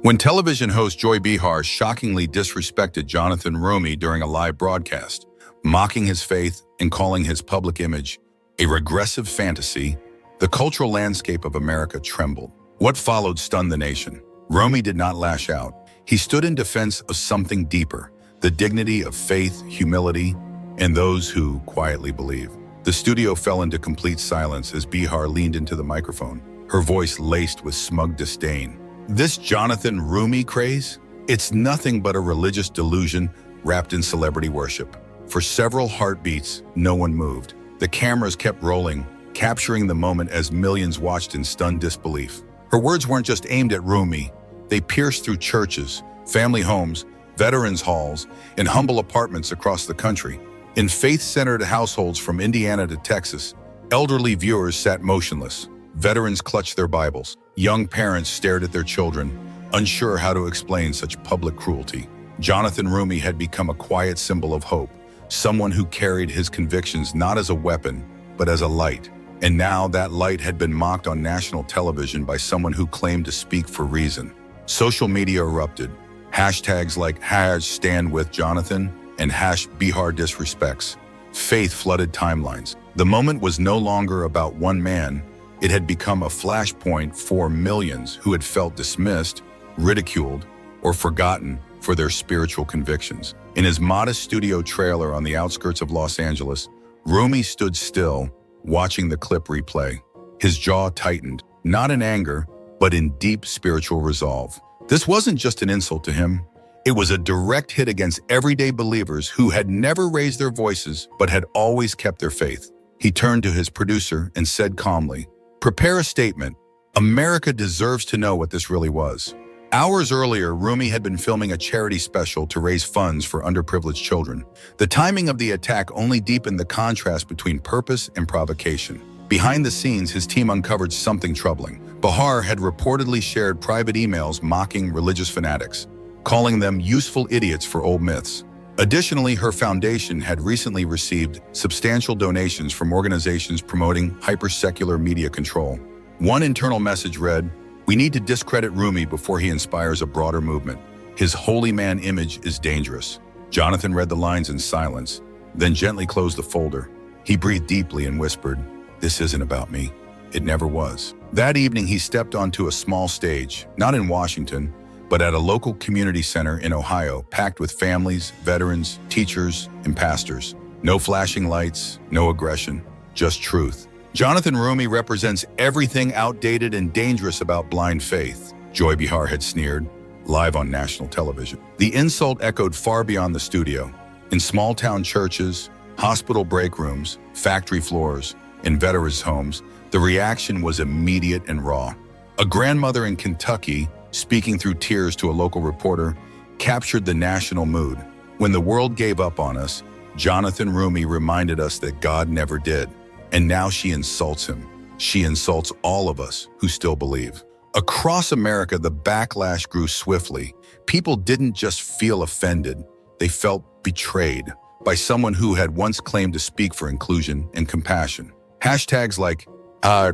When television host Joy Behar shockingly disrespected Jonathan Roumie during a live broadcast, mocking his faith and calling his public image a regressive fantasy, the cultural landscape of America trembled. What followed stunned the nation. Roumie did not lash out. He stood in defense of something deeper, the dignity of faith, humility, and those who quietly believe. The studio fell into complete silence as Behar leaned into the microphone, her voice laced with smug disdain. This Jonathan Roumie craze? It's nothing but a religious delusion wrapped in celebrity worship. For several heartbeats, no one moved. The cameras kept rolling, capturing the moment as millions watched in stunned disbelief. Her words weren't just aimed at Roumie. They pierced through churches, family homes, veterans' halls, and humble apartments across the country. In faith-centered households from Indiana to Texas, elderly viewers sat motionless. Veterans clutched their Bibles. Young parents stared at their children, unsure how to explain such public cruelty. Jonathan Roumie had become a quiet symbol of hope, someone who carried his convictions not as a weapon, but as a light. And now that light had been mocked on national television by someone who claimed to speak for reason. Social media erupted. Hashtags like #StandWithJonathan and #BeharDisrespects. Faith flooded timelines. The moment was no longer about one man. It had become a flashpoint for millions who had felt dismissed, ridiculed, or forgotten for their spiritual convictions. In his modest studio trailer on the outskirts of Los Angeles, Roumie stood still, watching the clip replay. His jaw tightened, not in anger, but in deep spiritual resolve. This wasn't just an insult to him. It was a direct hit against everyday believers who had never raised their voices but had always kept their faith. He turned to his producer and said calmly, "Prepare a statement. America deserves to know what this really was." Hours earlier, Roumie had been filming a charity special to raise funds for underprivileged children. The timing of the attack only deepened the contrast between purpose and provocation. Behind the scenes, his team uncovered something troubling. Behar had reportedly shared private emails mocking religious fanatics, calling them useful idiots for old myths. Additionally, her foundation had recently received substantial donations from organizations promoting hyper-secular media control. One internal message read, "We need to discredit Roumie before he inspires a broader movement. His holy man image is dangerous." Jonathan read the lines in silence, then gently closed the folder. He breathed deeply and whispered, "This isn't about me. It never was." That evening, he stepped onto a small stage, not in Washington, but at a local community center in Ohio, packed with families, veterans, teachers, and pastors. No flashing lights, no aggression, just truth. Jonathan Roumie represents everything outdated and dangerous about blind faith, Joy Behar had sneered, live on national television. The insult echoed far beyond the studio. In small-town churches, hospital break rooms, factory floors, and veterans' homes, the reaction was immediate and raw. A grandmother in Kentucky, speaking through tears to a local reporter, captured the national mood. "When the world gave up on us, Jonathan Roumie reminded us that God never did. And now she insults him. She insults all of us who still believe." Across America, the backlash grew swiftly. People didn't just feel offended, they felt betrayed by someone who had once claimed to speak for inclusion and compassion. Hashtags like,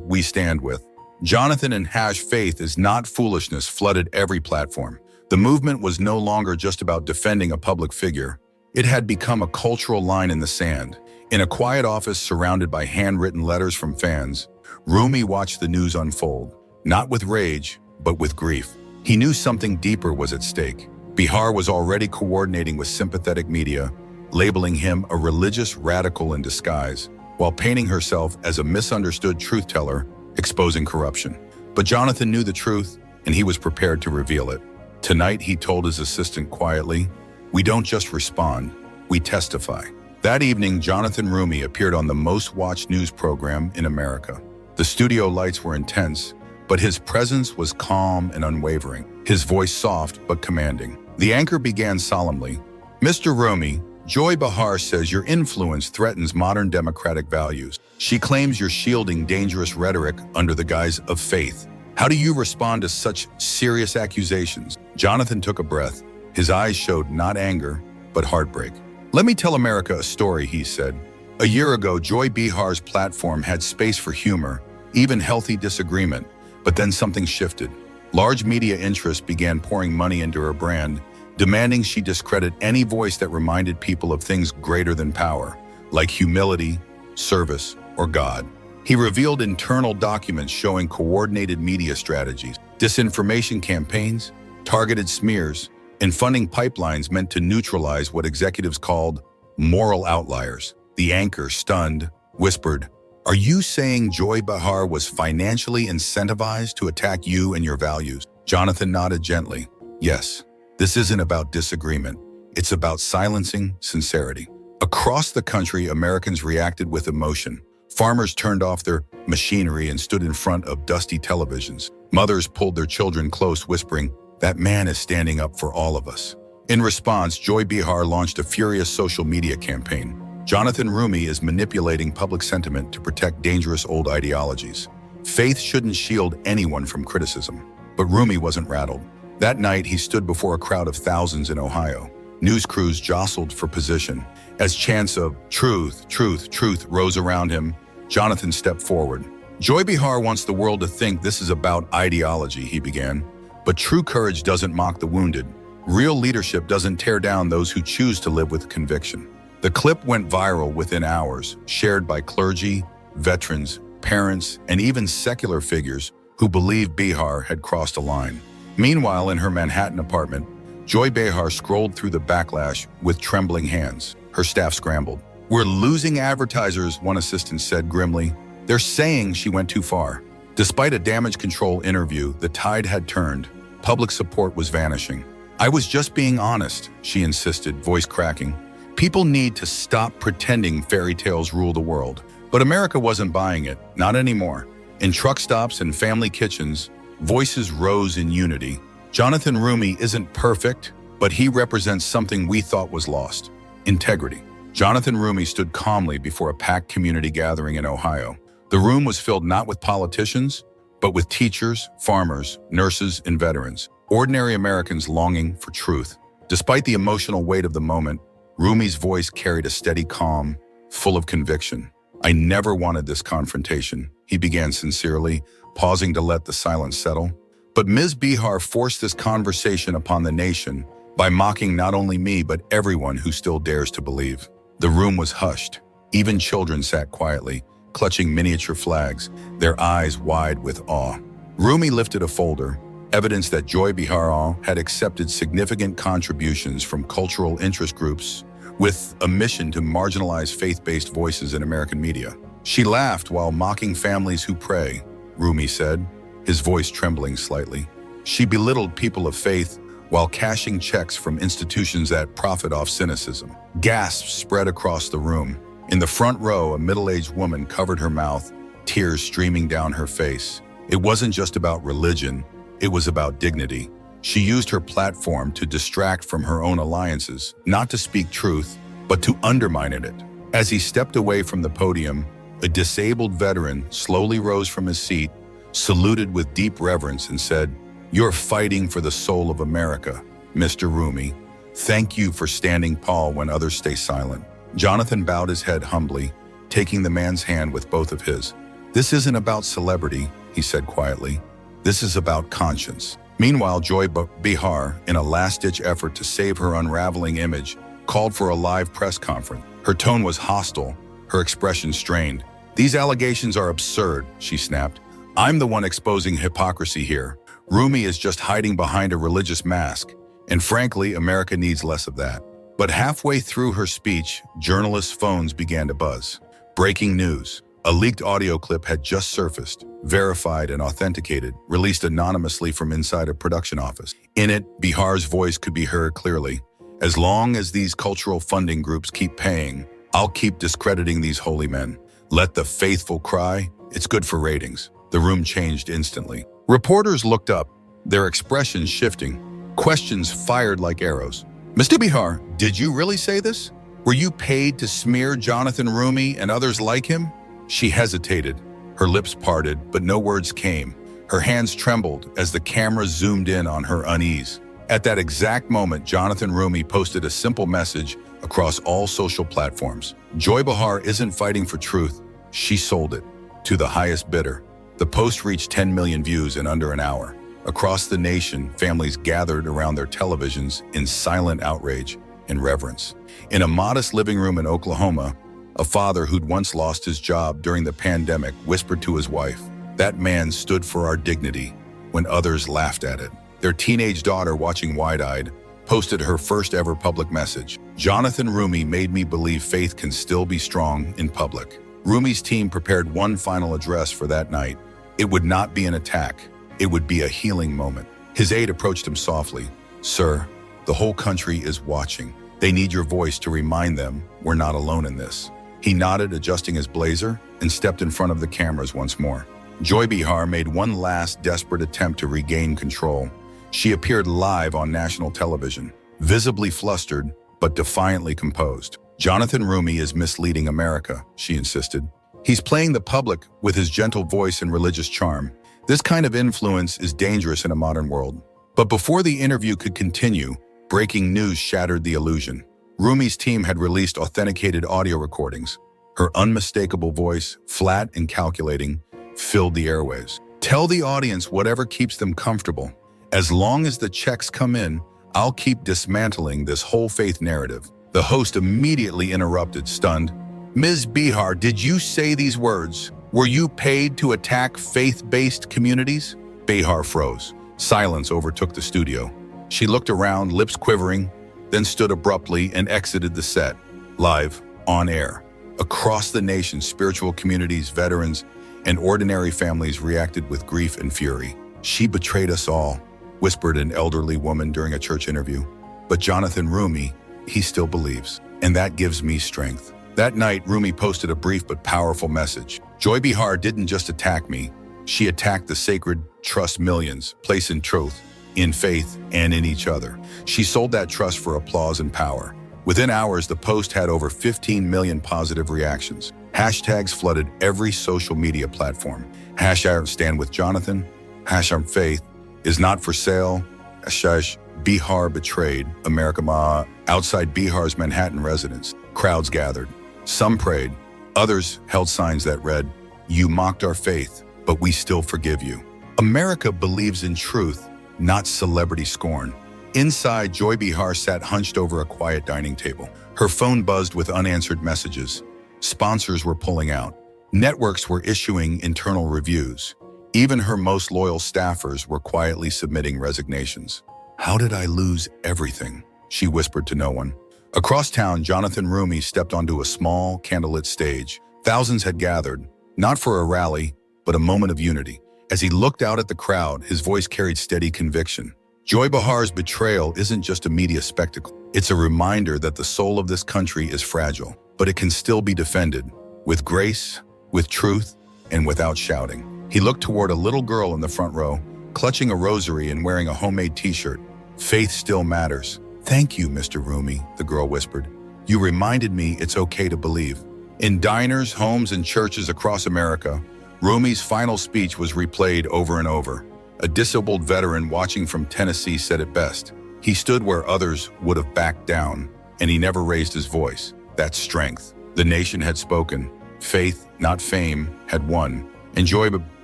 "We stand with Jonathan" and "faith is not foolishness" flooded every platform. The movement was no longer just about defending a public figure. It had become a cultural line in the sand. In a quiet office surrounded by handwritten letters from fans, Roumie watched the news unfold, not with rage, but with grief. He knew something deeper was at stake. Behar was already coordinating with sympathetic media, labeling him a religious radical in disguise, while painting herself as a misunderstood truth-teller, exposing corruption. But Jonathan knew the truth, and he was prepared to reveal it. Tonight, he told his assistant quietly, "We don't just respond, we testify." That evening, Jonathan Roumie appeared on the most-watched news program in America. The studio lights were intense, but his presence was calm and unwavering, his voice soft but commanding. The anchor began solemnly, "Mr. Roumie, Joy Behar says your influence threatens modern democratic values. She claims you're shielding dangerous rhetoric under the guise of faith. How do you respond to such serious accusations?" Jonathan took a breath. His eyes showed not anger, but heartbreak. "Let me tell America a story," he said. "A year ago, Joy Behar's platform had space for humor, even healthy disagreement, but then something shifted. Large media interests began pouring money into her brand, demanding she discredit any voice that reminded people of things greater than power, like humility, service, or God. He revealed internal documents showing coordinated media strategies, disinformation campaigns, targeted smears, and funding pipelines meant to neutralize what executives called moral outliers. The anchor, stunned, whispered, "Are you saying Joy Behar was financially incentivized to attack you and your values?" Jonathan nodded gently. "Yes, this isn't about disagreement. It's about silencing sincerity." Across the country, Americans reacted with emotion. Farmers turned off their machinery and stood in front of dusty televisions. Mothers pulled their children close, whispering, "That man is standing up for all of us." In response, Joy Behar launched a furious social media campaign. Jonathan Roumie is manipulating public sentiment to protect dangerous old ideologies. Faith shouldn't shield anyone from criticism. But Roumie wasn't rattled. That night, he stood before a crowd of thousands in Ohio. News crews jostled for position. As chants of "truth, truth, truth" rose around him, Jonathan stepped forward. "Joy Behar wants the world to think this is about ideology," he began. "But true courage doesn't mock the wounded. Real leadership doesn't tear down those who choose to live with conviction." The clip went viral within hours, shared by clergy, veterans, parents, and even secular figures who believed Behar had crossed a line. Meanwhile, in her Manhattan apartment, Joy Behar scrolled through the backlash with trembling hands. Her staff scrambled. "We're losing advertisers," one assistant said grimly. "They're saying she went too far." Despite a damage control interview, the tide had turned. Public support was vanishing. "I was just being honest," she insisted, voice cracking. "People need to stop pretending fairy tales rule the world." But America wasn't buying it, not anymore. In truck stops and family kitchens, voices rose in unity. Jonathan Roumie isn't perfect, but he represents something we thought was lost: integrity. Jonathan Roumie stood calmly before a packed community gathering in Ohio. The room was filled not with politicians, but with teachers, farmers, nurses, and veterans. Ordinary Americans longing for truth. Despite the emotional weight of the moment, Roumie's voice carried a steady calm, full of conviction. "I never wanted this confrontation," he began sincerely, pausing to let the silence settle. "But Ms. Behar forced this conversation upon the nation by mocking not only me, but everyone who still dares to believe." The room was hushed. Even children sat quietly, clutching miniature flags, their eyes wide with awe. Roumie lifted a folder, evidence that Joy Behar had accepted significant contributions from cultural interest groups with a mission to marginalize faith-based voices in American media. "She laughed while mocking families who pray," Roumie said, his voice trembling slightly. "She belittled people of faith while cashing checks from institutions that profit off cynicism." Gasps spread across the room. In the front row, a middle-aged woman covered her mouth, tears streaming down her face. It wasn't just about religion, it was about dignity. She used her platform to distract from her own alliances, not to speak truth, but to undermine it. As he stepped away from the podium, a disabled veteran slowly rose from his seat, saluted with deep reverence, and said, "You're fighting for the soul of America, Mr. Roumie. Thank you for standing tall when others stay silent." Jonathan bowed his head humbly, taking the man's hand with both of his. "This isn't about celebrity," he said quietly. "This is about conscience." Meanwhile, Joy Behar, in a last-ditch effort to save her unraveling image, called for a live press conference. Her tone was hostile, her expression strained. "These allegations are absurd," she snapped. "I'm the one exposing hypocrisy here. Roumie is just hiding behind a religious mask, and frankly, America needs less of that." But halfway through her speech, journalists' phones began to buzz. Breaking news. A leaked audio clip had just surfaced, verified and authenticated, released anonymously from inside a production office. In it, Behar's voice could be heard clearly. "As long as these cultural funding groups keep paying, I'll keep discrediting these holy men. Let the faithful cry, it's good for ratings." The room changed instantly. Reporters looked up, their expressions shifting, questions fired like arrows. "Mr. Behar, did you really say this? Were you paid to smear Jonathan Roumie and others like him?" She hesitated, her lips parted, but no words came. Her hands trembled as the camera zoomed in on her unease. At that exact moment, Jonathan Roumie posted a simple message across all social platforms. "Joy Behar isn't fighting for truth, she sold it to the highest bidder." The post reached 10 million views in under an hour. Across the nation, families gathered around their televisions in silent outrage and reverence. In a modest living room in Oklahoma, a father who'd once lost his job during the pandemic whispered to his wife, "That man stood for our dignity," when others laughed at it. Their teenage daughter, watching wide-eyed, posted her first ever public message. "Jonathan Roumie made me believe faith can still be strong in public." Roumie's team prepared one final address for that night. It would not be an attack. It would be a healing moment. His aide approached him softly. "Sir, the whole country is watching. They need your voice to remind them we're not alone in this." He nodded, adjusting his blazer, and stepped in front of the cameras once more. Joy Behar made one last desperate attempt to regain control. She appeared live on national television, visibly flustered, but defiantly composed. "Jonathan Roumie is misleading America," she insisted. "He's playing the public with his gentle voice and religious charm. This kind of influence is dangerous in a modern world." But before the interview could continue, breaking news shattered the illusion. Roumie's team had released authenticated audio recordings. Her unmistakable voice, flat and calculating, filled the airwaves. "Tell the audience whatever keeps them comfortable. As long as the checks come in, I'll keep dismantling this whole faith narrative." The host immediately interrupted, stunned. "Ms. Behar, did you say these words? Were you paid to attack faith-based communities?" Behar froze. Silence overtook the studio. She looked around, lips quivering, then stood abruptly and exited the set. Live, on air. Across the nation, spiritual communities, veterans, and ordinary families reacted with grief and fury. "She betrayed us all," whispered an elderly woman during a church interview. "But Jonathan Roumie, he still believes, and that gives me strength." That night, Roumie posted a brief but powerful message. "Joy Behar didn't just attack me. She attacked the sacred trust millions place in truth, in faith, and in each other. She sold that trust for applause and power." Within hours, the post had over 15 million positive reactions. Hashtags flooded every social media platform. Hashtag Stand with Jonathan, hashtag Faith is not for sale, hashtag Behar betrayed America Ma. Outside Behar's Manhattan residence, crowds gathered. Some prayed, others held signs that read, "You mocked our faith, but we still forgive you." America believes in truth, not celebrity scorn. Inside, Joy Behar sat hunched over a quiet dining table. Her phone buzzed with unanswered messages. Sponsors were pulling out. Networks were issuing internal reviews. Even her most loyal staffers were quietly submitting resignations. "How did I lose everything?" she whispered to no one. Across town, Jonathan Roumie stepped onto a small, candlelit stage. Thousands had gathered, not for a rally, but a moment of unity. As he looked out at the crowd, his voice carried steady conviction. Joy Behar's betrayal isn't just a media spectacle. It's a reminder that the soul of this country is fragile, but it can still be defended, with grace, with truth, and without shouting. He looked toward a little girl in the front row, clutching a rosary and wearing a homemade t-shirt. "Faith still matters." "Thank you, Mr. Roumie," the girl whispered. "You reminded me it's okay to believe." In diners, homes, and churches across America, Roumie's final speech was replayed over and over. A disabled veteran watching from Tennessee said it best. "He stood where others would have backed down, and he never raised his voice." That's strength. The nation had spoken. Faith, not fame, had won. And Joy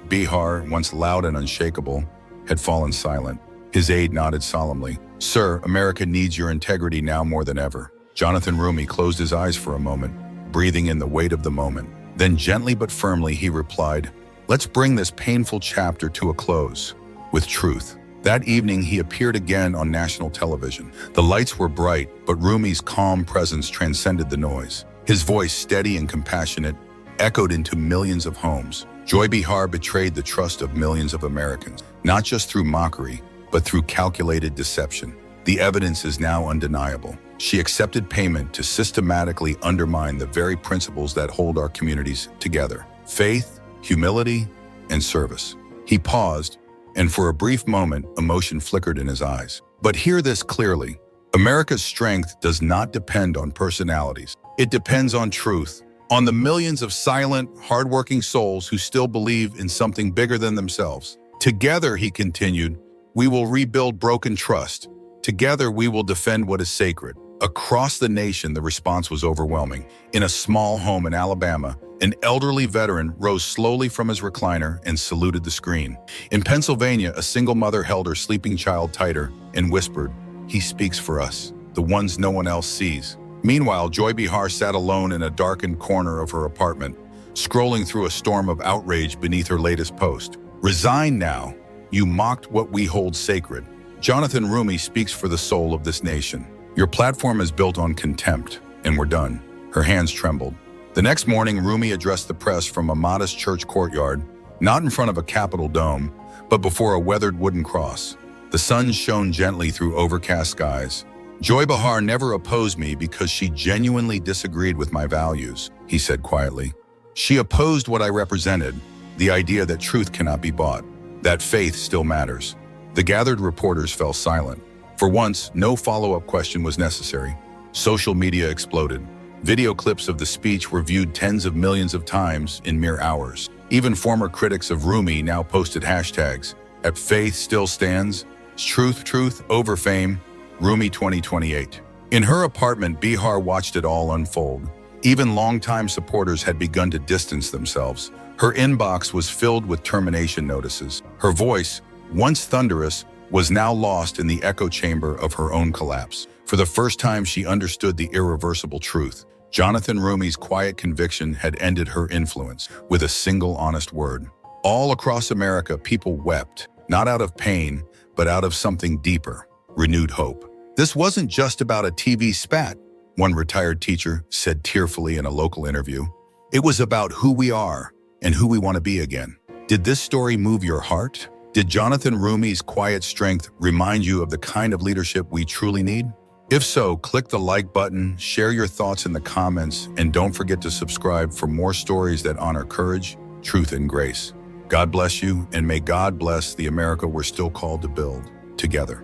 Behar, once loud and unshakable, had fallen silent. His aide nodded solemnly. "Sir, America needs your integrity now more than ever." Jonathan Roumie closed his eyes for a moment, breathing in the weight of the moment. Then gently but firmly he replied, "Let's bring this painful chapter to a close with truth." That evening he appeared again on national television. The lights were bright, but Roumie's calm presence transcended the noise. His voice, steady and compassionate, echoed into millions of homes. Joy Behar betrayed the trust of millions of Americans, not just through mockery, but through calculated deception. The evidence is now undeniable. She accepted payment to systematically undermine the very principles that hold our communities together: faith, humility, and service. He paused, and for a brief moment, emotion flickered in his eyes. But hear this clearly. America's strength does not depend on personalities. It depends on truth, on the millions of silent, hardworking souls who still believe in something bigger than themselves. Together, he continued, we will rebuild broken trust. Together, we will defend what is sacred. Across the nation, the response was overwhelming. In a small home in Alabama, an elderly veteran rose slowly from his recliner and saluted the screen. In Pennsylvania, a single mother held her sleeping child tighter and whispered, "He speaks for us, the ones no one else sees." Meanwhile, Joy Behar sat alone in a darkened corner of her apartment, scrolling through a storm of outrage beneath her latest post. "Resign now. You mocked what we hold sacred." Jonathan Roumie speaks for the soul of this nation. "Your platform is built on contempt, and we're done." Her hands trembled. The next morning, Roumie addressed the press from a modest church courtyard, not in front of a Capitol dome, but before a weathered wooden cross. The sun shone gently through overcast skies. "Joy Behar never opposed me because she genuinely disagreed with my values," he said quietly. "She opposed what I represented, the idea that truth cannot be bought, that faith still matters." The gathered reporters fell silent. For once, no follow-up question was necessary. Social media exploded. Video clips of the speech were viewed tens of millions of times in mere hours. Even former critics of Roumie now posted hashtags, "At Faith Still Stands," "Truth over Fame," Roumie 2028. In her apartment, Behar watched it all unfold. Even longtime supporters had begun to distance themselves. Her inbox was filled with termination notices. Her voice, once thunderous, was now lost in the echo chamber of her own collapse. For the first time, she understood the irreversible truth. Jonathan Roumie's quiet conviction had ended her influence with a single honest word. All across America, people wept, not out of pain, but out of something deeper, renewed hope. "This wasn't just about a TV spat," one retired teacher said tearfully in a local interview. "It was about who we are and who we want to be again." Did this story move your heart? Did Jonathan Roumie's quiet strength remind you of the kind of leadership we truly need? If so, click the like button, share your thoughts in the comments, and don't forget to subscribe for more stories that honor courage, truth, and grace. God bless you, and may God bless the America we're still called to build together.